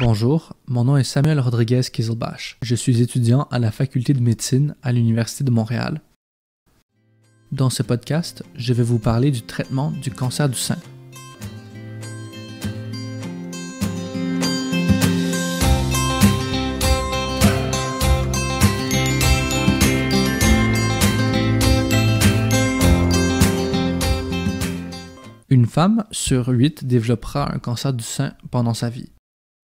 Bonjour, mon nom est Samuel Rodriguez Kieselbach. Je suis étudiant à la faculté de médecine à l'Université de Montréal. Dans ce podcast, je vais vous parler du traitement du cancer du sein. Une femme sur 8 développera un cancer du sein pendant sa vie.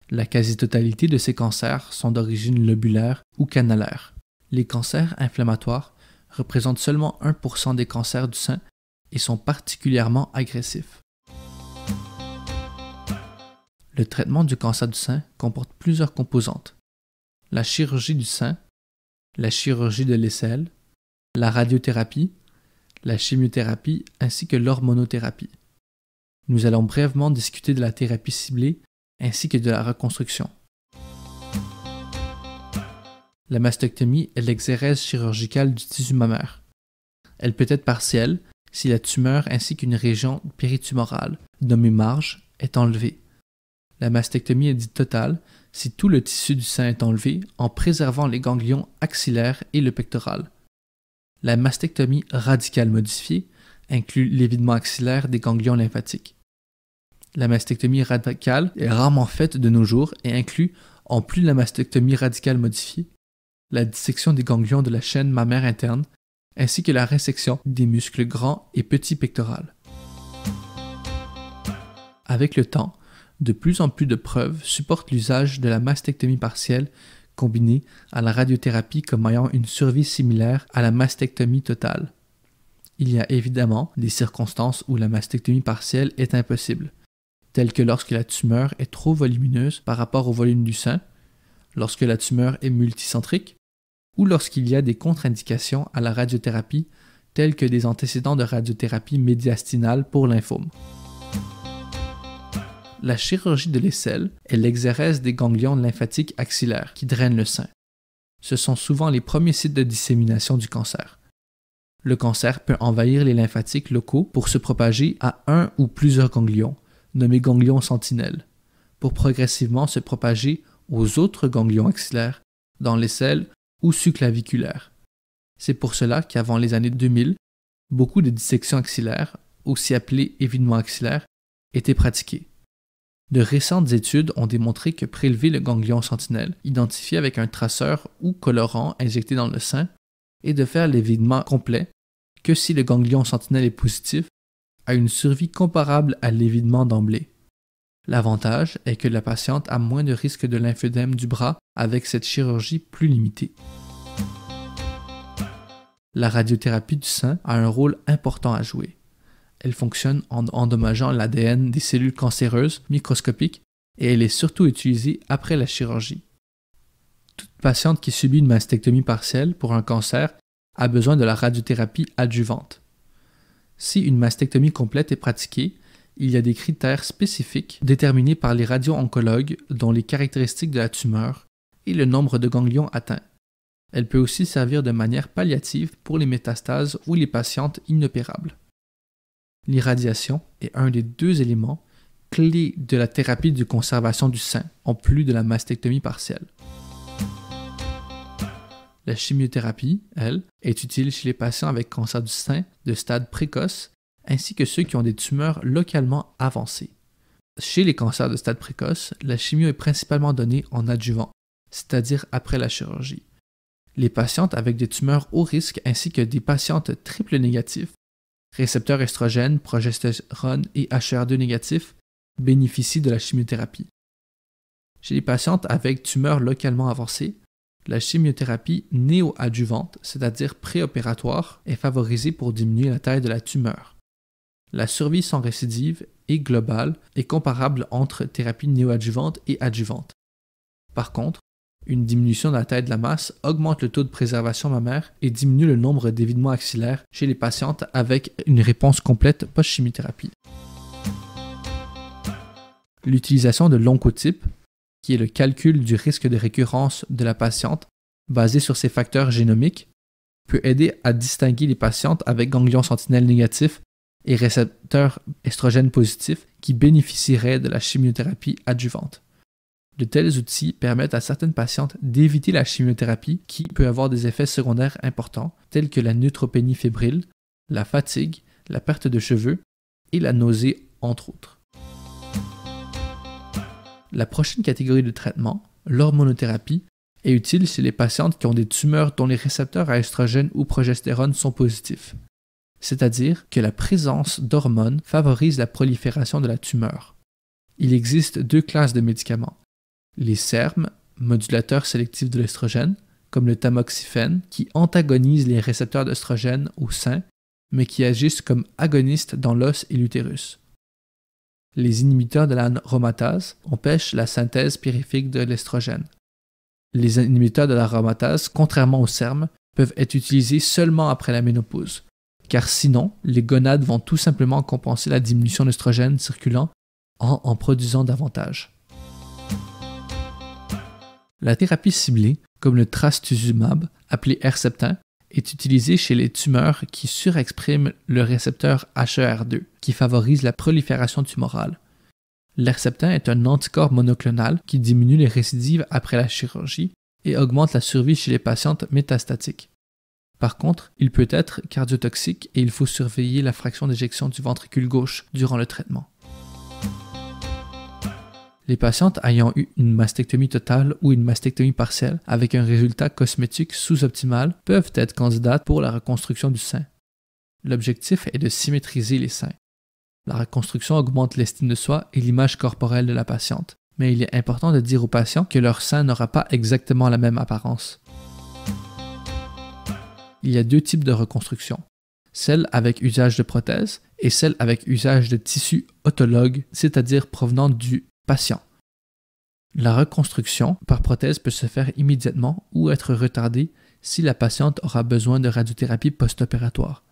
La quasi-totalité de ces cancers sont d'origine lobulaire ou canalaire. Les cancers inflammatoires représentent seulement 1% des cancers du sein et sont particulièrement agressifs. Le traitement du cancer du sein comporte plusieurs composantes. La chirurgie du sein, la chirurgie de l'aisselle, la radiothérapie, la chimiothérapie ainsi que l'hormonothérapie. Nous allons brièvement discuter de la thérapie ciblée ainsi que de la reconstruction. La mastectomie est l'exérèse chirurgicale du tissu mammaire. Elle peut être partielle si la tumeur ainsi qu'une région péritumorale, nommée marge, est enlevée. La mastectomie est dite totale si tout le tissu du sein est enlevé en préservant les ganglions axillaires et le pectoral. La mastectomie radicale modifiée inclut l'évidement axillaire des ganglions lymphatiques. La mastectomie radicale est rarement faite de nos jours et inclut, en plus de la mastectomie radicale modifiée, la dissection des ganglions de la chaîne mammaire interne, ainsi que la résection des muscles grands et petits pectoraux. Avec le temps, de plus en plus de preuves supportent l'usage de la mastectomie partielle combinée à la radiothérapie comme ayant une survie similaire à la mastectomie totale. Il y a évidemment des circonstances où la mastectomie partielle est impossible, telles que lorsque la tumeur est trop volumineuse par rapport au volume du sein, lorsque la tumeur est multicentrique, ou lorsqu'il y a des contre-indications à la radiothérapie, telles que des antécédents de radiothérapie médiastinale pour lymphome. La chirurgie de l'aisselle est l'exérèse des ganglions lymphatiques axillaires qui drainent le sein. Ce sont souvent les premiers sites de dissémination du cancer. Le cancer peut envahir les lymphatiques locaux pour se propager à un ou plusieurs ganglions, nommés ganglions sentinelles, pour progressivement se propager aux autres ganglions axillaires, dans l'aisselle ou subclaviculaire. C'est pour cela qu'avant les années 2000, beaucoup de dissections axillaires, aussi appelées évidements axillaires, étaient pratiquées. De récentes études ont démontré que prélever le ganglion sentinelle, identifié avec un traceur ou colorant injecté dans le sein, et de faire l'évidement complet, que si le ganglion sentinelle est positif, a une survie comparable à l'évidement d'emblée. L'avantage est que la patiente a moins de risque de lymphédème du bras avec cette chirurgie plus limitée. La radiothérapie du sein a un rôle important à jouer. Elle fonctionne en endommageant l'ADN des cellules cancéreuses microscopiques et elle est surtout utilisée après la chirurgie. Toute patiente qui subit une mastectomie partielle pour un cancer a besoin de la radiothérapie adjuvante. Si une mastectomie complète est pratiquée, il y a des critères spécifiques déterminés par les radio-oncologues dont les caractéristiques de la tumeur et le nombre de ganglions atteints. Elle peut aussi servir de manière palliative pour les métastases ou les patientes inopérables. L'irradiation est un des deux éléments clés de la thérapie de conservation du sein, en plus de la mastectomie partielle. La chimiothérapie, elle, est utile chez les patients avec cancer du sein de stade précoce ainsi que ceux qui ont des tumeurs localement avancées. Chez les cancers de stade précoce, la chimio est principalement donnée en adjuvant, c'est-à-dire après la chirurgie. Les patientes avec des tumeurs haut risque ainsi que des patientes triple négatifs, récepteurs estrogènes, progestérone et HER2 négatifs, bénéficient de la chimiothérapie. Chez les patientes avec tumeurs localement avancées, la chimiothérapie néoadjuvante, c'est-à-dire préopératoire, est favorisée pour diminuer la taille de la tumeur. La survie sans récidive et globale est comparable entre thérapie néoadjuvante et adjuvante. Par contre, une diminution de la taille de la masse augmente le taux de préservation mammaire et diminue le nombre d'évidements axillaires chez les patientes avec une réponse complète post-chimiothérapie. L'utilisation de l'oncotype, qui est le calcul du risque de récurrence de la patiente basé sur ses facteurs génomiques, peut aider à distinguer les patientes avec ganglions sentinelles négatifs et récepteurs estrogènes positifs qui bénéficieraient de la chimiothérapie adjuvante. De tels outils permettent à certaines patientes d'éviter la chimiothérapie qui peut avoir des effets secondaires importants tels que la neutropénie fébrile, la fatigue, la perte de cheveux et la nausée entre autres. La prochaine catégorie de traitement, l'hormonothérapie, est utile chez les patientes qui ont des tumeurs dont les récepteurs à estrogène ou progestérone sont positifs, c'est-à-dire que la présence d'hormones favorise la prolifération de la tumeur. Il existe 2 classes de médicaments. Les SERM, modulateurs sélectifs de l'estrogène, comme le tamoxifène, qui antagonisent les récepteurs d'œstrogène au sein, mais qui agissent comme agonistes dans l'os et l'utérus. Les inhibiteurs de l'aromatase empêchent la synthèse périphérique de l'estrogène. Les inhibiteurs de l'aromatase, contrairement aux SERM, peuvent être utilisés seulement après la ménopause, car sinon, les gonades vont tout simplement compenser la diminution d'œstrogène circulant en produisant davantage. La thérapie ciblée, comme le trastuzumab, appelé Herceptin, est utilisée chez les tumeurs qui surexpriment le récepteur HER2, qui favorise la prolifération tumorale. L'Herceptin est un anticorps monoclonal qui diminue les récidives après la chirurgie et augmente la survie chez les patientes métastatiques. Par contre, il peut être cardiotoxique et il faut surveiller la fraction d'éjection du ventricule gauche durant le traitement. Les patientes ayant eu une mastectomie totale ou une mastectomie partielle avec un résultat cosmétique sous-optimal peuvent être candidates pour la reconstruction du sein. L'objectif est de symétriser les seins. La reconstruction augmente l'estime de soi et l'image corporelle de la patiente, mais il est important de dire aux patients que leur sein n'aura pas exactement la même apparence. Il y a 2 types de reconstruction, celle avec usage de prothèses et celle avec usage de tissu autologue, c'est-à-dire provenant du patient. La reconstruction par prothèse peut se faire immédiatement ou être retardée si la patiente aura besoin de radiothérapie post-opératoire.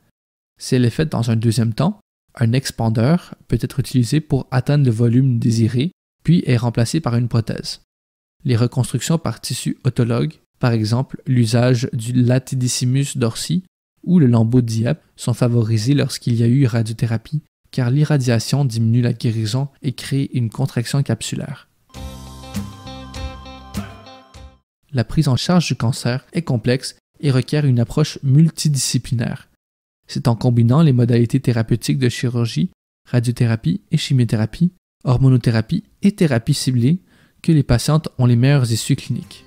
Si elle est faite dans un deuxième temps, un expandeur peut être utilisé pour atteindre le volume désiré, puis est remplacé par une prothèse. Les reconstructions par tissu autologue, par exemple l'usage du latissimus dorsi ou le lambeau Dieppe, sont favorisés lorsqu'il y a eu radiothérapie, car l'irradiation diminue la guérison et crée une contraction capsulaire. La prise en charge du cancer est complexe et requiert une approche multidisciplinaire. C'est en combinant les modalités thérapeutiques de chirurgie, radiothérapie et chimiothérapie, hormonothérapie et thérapie ciblée que les patientes ont les meilleures issues cliniques.